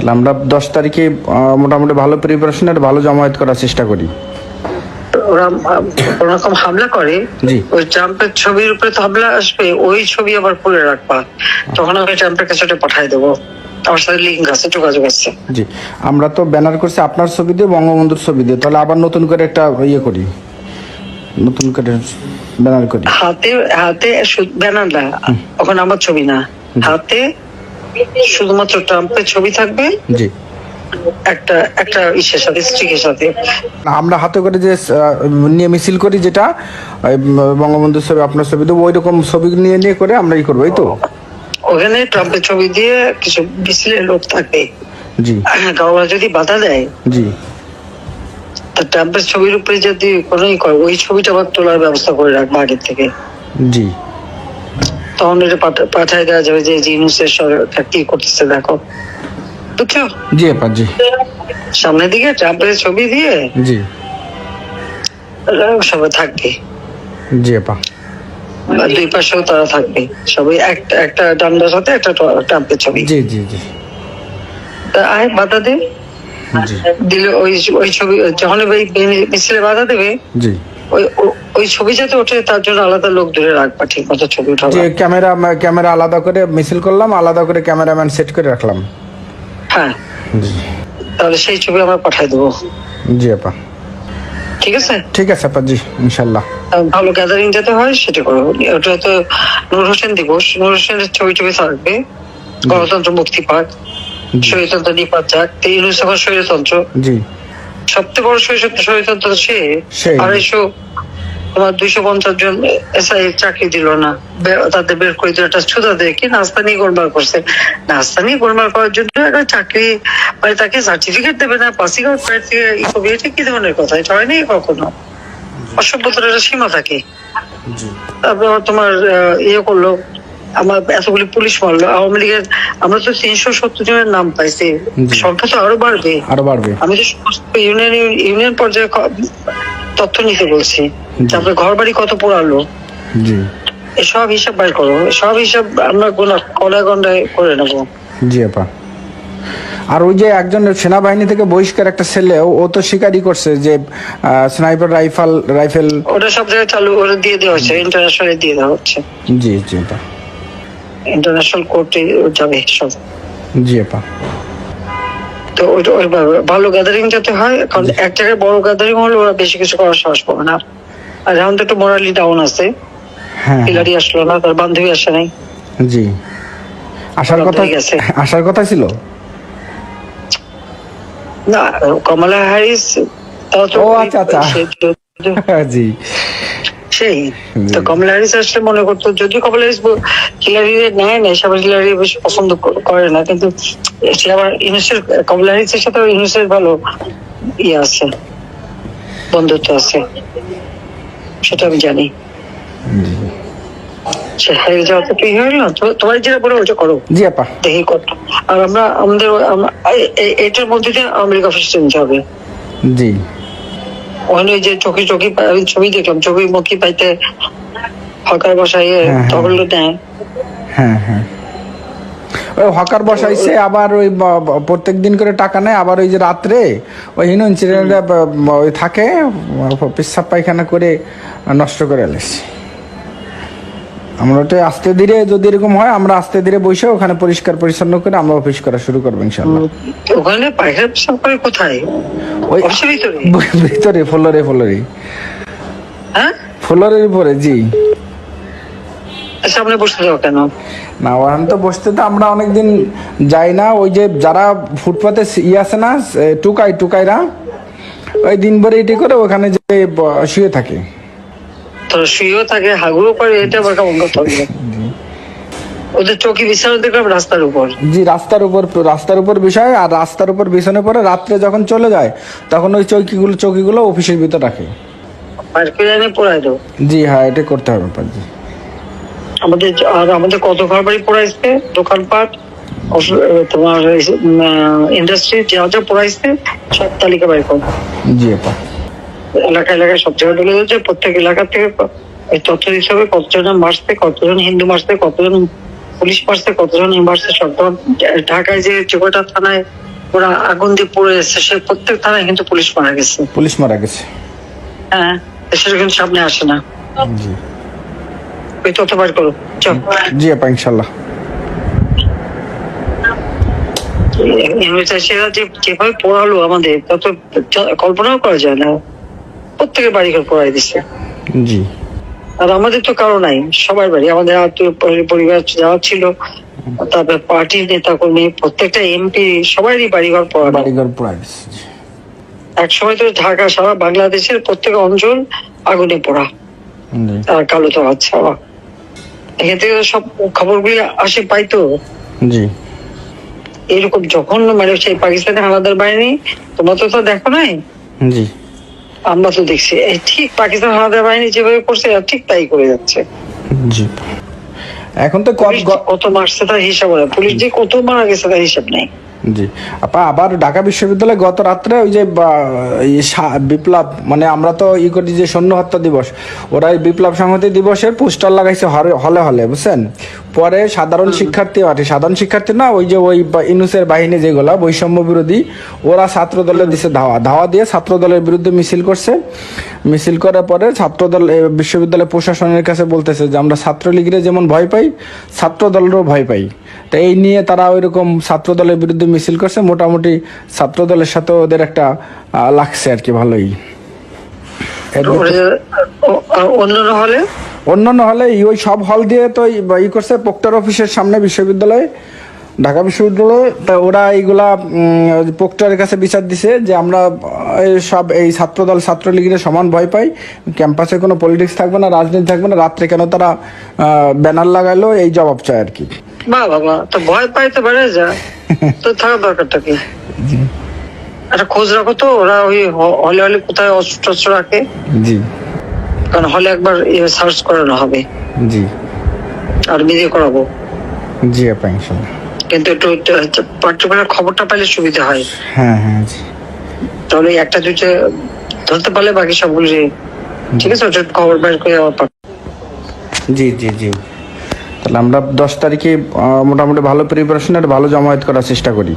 তাহলে আমরা 10 তারিখে মোটামুটি ভালো প্রিপারেশন আর ভালো জমায়েত করার চেষ্টা করি। ওরা কোনরকম হামলা করে, জি। ওই ট্রাম্পের ছবির উপরে তো হামলা আসবে, ওই ছবি আবার খুলে রাখবা, তখন আমি ট্রাম্পের কাছে ওটা পাঠাই দেবো। আমার সাথে লিঙ্ক আছে, যোগাযোগ আছে। জি, আমরা তো ব্যানার করছি আপনার ছবি দিয়ে, বঙ্গবন্ধুর ছবি দিয়ে, তাহলে আবার নতুন করে একটা ইয়ে করি, নতুন করে ব্যানার করি। হাতে হাতে ব্যানার না, ওখানে আমার ছবি না, হাতে শুধুমাত্র ট্রাম্পের ছবি থাকবে। জি, একটা একটা ইসের সাথে, স্ট্রিকের সাথে। আমরা হাতে করে যে নিয়ে মিছিল করি, যেটা বঙ্গবন্ধুর ছবি আপনার ছবি দেবো, ওই রকম ছবি নিয়ে নিয়ে করে আমরা ই করবো, এই তো। ওখানে ট্রাম্পের ছবি দিয়ে কিছু মিছিলের লোক থাকবে। জি, কাউরা যদি বাধা দেয়, জি, তা ট্রাম্পের ছবির উপরে যদি কোনো করে, ওই ছবিটা আবার তোলার ব্যবস্থা করে রাখবো আগের থেকে। জি, তখন এটা পাঠায় দেওয়া যাবে যে ইউনূসের সরকার কি করতেছে দেখো, বুঝছো? জি আপা, জি, সামনের দিকে ট্রাম্পের ছবি দিয়ে জি, সবাই থাকবে, জি আপা, দুই পাশেও তারা থাকবে, সবাই একটা ডান্ডার সাথে একটা ট্রাম্পের ছবি। জি, জি, জি, আয় বাধা দে, জি, দিলে ওই ছবি যখন মিছিলে বাধা দেবে, জি, ওই ছবি যাতে ওঠে তার জন্য আলাদা লোক ধরে রাখবা, ঠিক মতো ছবি উঠাবো। যে ক্যামেরা আলাদা করে মিছিল করলাম, আলাদা করে ক্যামেরাম্যান সেট করে রাখলাম। হ্যাঁ, জি, তাহলে সেই ছবি আমরা পাঠাই দেবো। জি আপা, ঠিক আছে, ঠিক আছে আপা, জি, ইনশাল্লাহ। ভালো গ্যাদারিং যাতে হয় সেটা করো। ওটা তো নূর হোসেন দিবস, নূর হোসেনের ছবি টবি থাকবে, গণতন্ত্র মুক্তি পাক, স্বৈরতন্ত্র নিপাত যাক, ইউনূস এখন স্বৈরতন্ত্র, জি, সবচেয়ে বড় স্বৈরতন্ত্র সে। সেই। 250 জন এসআই চাকরি দিল না, তাদের বের করে দিল, একটা ছুতা দিয়ে কি নাস্তা নিয়ে গোলমাল করছে। নাস্তা নিয়ে গোলমাল করার জন্য একটা চাকরি, মানে তাকে সার্টিফিকেট দেবে না, পাসিং আউট থেকে, এটা কি ধরনের কথা? এটা হয়নি কখনো। অসভ্যতার একটা সীমা থাকে। তারপর তোমার ইয়ে করলো, আমার এতগুলি পুলিশ মারলো, আওয়ামী লীগের আমরা তো 370 জনের নাম পাইছি, সংখ্যা তো আরো বাড়বে, আরো বাড়বে। আমি তো ইউনিয়ন পর্যায়ে তথ্য নিতে বলছি। তারপরে ঘর বাড়ি কত পোড়ালো, জি, এসব হিসাব বাইর করো, সব হিসাব আমরা কলায় গন্ডায় করে নেবো। জি আপা। আর ওই যে একজন সেনাবাহিনী থেকে বহিষ্কার একটা ছেলে, ও তো স্বীকারই করছে যে স্নাইপার রাইফেল ওটা সব জায়গায় চালু করে দিয়ে দেওয়া হচ্ছে, ইন্টারন্যাশনালে দিয়ে দেওয়া হচ্ছে। জি, জি আপা, ইন্টারন্যাশনাল কোর্টে যাবে সব। জি আপা, তো ভালো গ্যাদারিং যাতে হয়, কারণ এক জায়গায় বড় গ্যাদারিং হলে ওরা বেশি কিছু করার সাহস পাবে না। আর এখন তো একটু মোরালি ডাউন আছে, হ্যাঁ, হিলারি আসলো না, তার বান্ধবী আসে নাই। জি, আসার কথা ছিল না, কমলা হ্যারিস ও আচ্ছা আচ্ছা, জি, সেই তো কমলা হ্যারিস আসলে মনে করতো, যদিও কমলা হ্যারিস হিলারি নেয় না, সবাই হিলারি বেশি পছন্দ করে না, কিন্তু সে আবার ইউনূসের, কমলা হ্যারিসের সাথে ইউনূসের ভালো ইয়ে আছে, বন্ধুত্ব আছে, সেটা আমি জানি। সে হেরে যাওয়া তো কি হইল না, তোমার যেটা বলে ওটা করো। জি আপা, দেখি কত। আর আমাদের এটার মধ্যে দিয়ে আমেরিকা অফিস নিতে হবে। জি, ওখানে যে চোখে ছবি দেখলাম, চোখে মুখী পাইতে হকার বসাই তখন নেয়। হ্যাঁ, হ্যাঁ, ওই হকার বসাইছে, আবার ওই প্রত্যেক দিন করে টাকা নেয়, আবার ওই যে রাত্রে ওই ইনসিডেন্টে ওই থাকে, পেশাব পায়খানা করে নষ্ট করে এলেছে। আমরা ওটা আস্তে ধীরে, যদি এরকম হয় আমরা আস্তে ধীরে বসে ওখানে পরিষ্কার পরিচ্ছন্ন করে আমরা অফিস করা শুরু করবো ইনশাল্লাহ। ওখানে পায়খানা পেশাব করে কোথায়? ওই ভিতরে ফ্লোরে, হ্যাঁ, ফ্লোরের উপরে। জি, সামনে বসতে যাও কেন? না, ওখানে তো বসতে তো আমরা অনেকদিন যাই না। ওই যে যারা ফুটপাতে আছে না, টুকাইরা ওই দিন ভরে এটি করে ওখানে যে শুয়ে থাকে, তো শুয়েও থাকে, হাগুও করে, এটা আবার কেমন কথা হবে? ওদের চৌকি বিছানো দেখলাম রাস্তার উপর। জি, রাস্তার উপর বিষয়। আর রাস্তার উপর বিছানো পরে রাত্রে যখন চলে যায় তখন ওই চৌকিগুলো অফিসের ভিতর রাখে, পোড়াই দাও। জি হ্যাঁ, এটা করতে হবে। জি, আমাদের কত ঘর বাড়ি পোড়াইছে, দোকানপাট, তোমার ইন্ডাস্ট্রি যা পোড়াইছে সব তালিকা বাইর করো। জি আপা, এলাকায় সব জায়গায় ঢুকে যাচ্ছে, প্রত্যেক এলাকা থেকে এই তথ্য হিসাবে কতজন মারছে, কতজন হিন্দু মারছে, কতজন পুলিশ মারছে, কতজন মারছে, সব। ঢাকায় যে 14টা থানায় ওরা আগুন দিয়ে পড়ে এসেছে, সে প্রত্যেক থানায় কিন্তু পুলিশ মারা গেছে। পুলিশ মারা গেছে। হ্যাঁ, সেটা কিন্তু সামনে আসে না। জি ওই তত বার করো, চল। জি আপা, ইনশাল্লাহ। সেরা যেভাবে পড়ালো আমাদের, তত কল্পনাও করা যায় না। প্রত্যেকের বাড়িঘর পড়াই দিচ্ছে। জি। আর আমাদের তো কারো নাই, সবার বাড়ি, আমাদের আত্মীয় পরিবার যারা ছিল, তারপরে পার্টির নেতা কর্মী, প্রত্যেকটা এমপি সবারই বাড়িঘর পড়া। বাড়িঘর পড়াই দিচ্ছে। এক সময় তো ঢাকা সারা বাংলাদেশের প্রত্যেক অঞ্চল আগুনে পড়া আর কালো তো আচ্ছা, এখান থেকে সব খবরগুলি আসে পাইতো। জি। এরকম যখন মানে সেই পাকিস্তানের হানাদার বাহিনী, তোমরা তো দেখো নাই। জি। আমরা তো দেখছি এই ঠিক পাকিস্তান হানাদার বাহিনী যেভাবে করছে ঠিক তাই করে যাচ্ছে। জি। এখন তো কত মারছে তার হিসাব নেই, পুলিশ যে কত মারা গেছে তার হিসাব নেই। জি আপা, আবার ঢাকা বিশ্ববিদ্যালয়ে গত রাত্রে ওই যে বিপ্লব, মানে আমরা তো করি যে সৈন্য হত্যা দিবস, ওরা এই বিপ্লব সংহতি দিবসের পোস্টার লাগাইছে হলে হলে, বুঝছেন। পরে সাধারণ শিক্ষার্থী না, ওই যে ওই ইনুসের বাহিনী যেগুলা বৈষম্য বিরোধী, ওরা ছাত্র দলে দিছে ধাওয়া দিয়ে ছাত্র দলের বিরুদ্ধে মিছিল করছে। মিছিল করার পরে ছাত্রদল বিশ্ববিদ্যালয় প্রশাসনের কাছে বলতেছে যে আমরা ছাত্রলীগের যেমন ভয় পাই, ছাত্র দলেরও ভয় পাই। তো এই নিয়ে তারা ওইরকম ছাত্র দলের বিরুদ্ধে মিছিল করছে। মোটামুটি ছাত্র দলের সাথে ওদের একটা লাগছে আর কি, ভালোই। অন্যান্য হলে ওই সব হল দিয়ে তো করছে প্রক্টর অফিসের সামনে বিশ্ববিদ্যালয়ে, ঢাকা বিশ্ববিদ্যালয়ে। তা ওরা এইগুলা প্রক্টরের কাছে বিচার দিছে যে আমরা সব এই ছাত্রদল ছাত্রলীগের সমান ভয় পাই, ক্যাম্পাসে কোনো পলিটিক্স থাকবে না, রাজনীতি থাকবে না। রাত্রে কেন তারা ব্যানার লাগাইলো, এই জবাব চায় আর কি। বাবা তো ভয় পাইতে পারে, যা তো থাকার দরকারটা কি? একটা খোঁজ রাখো তো, ওরা ওই হলে হলে কোথায় অস্ত্র রাখে। জি। কারণ হলে একবার সার্চ করানো হবে। জি। আর ভিডিও করাবো। জি আপা, ইনশাআল্লাহ। কিন্তু একটু পার্টিকুলার খবরটা পেলে সুবিধা হয়। হ্যাঁ হ্যাঁ, জি। তাহলে একটা দুইটা ধরতে পারলে বাকি সবগুলো ঠিক আছে, ওটা খবর বের করে আবার। জি জি জি। তাহলে আমরা 10 তারিখে মোটামুটি ভালো প্রিপারেশন আর ভালো জমায়েত করার চেষ্টা করি।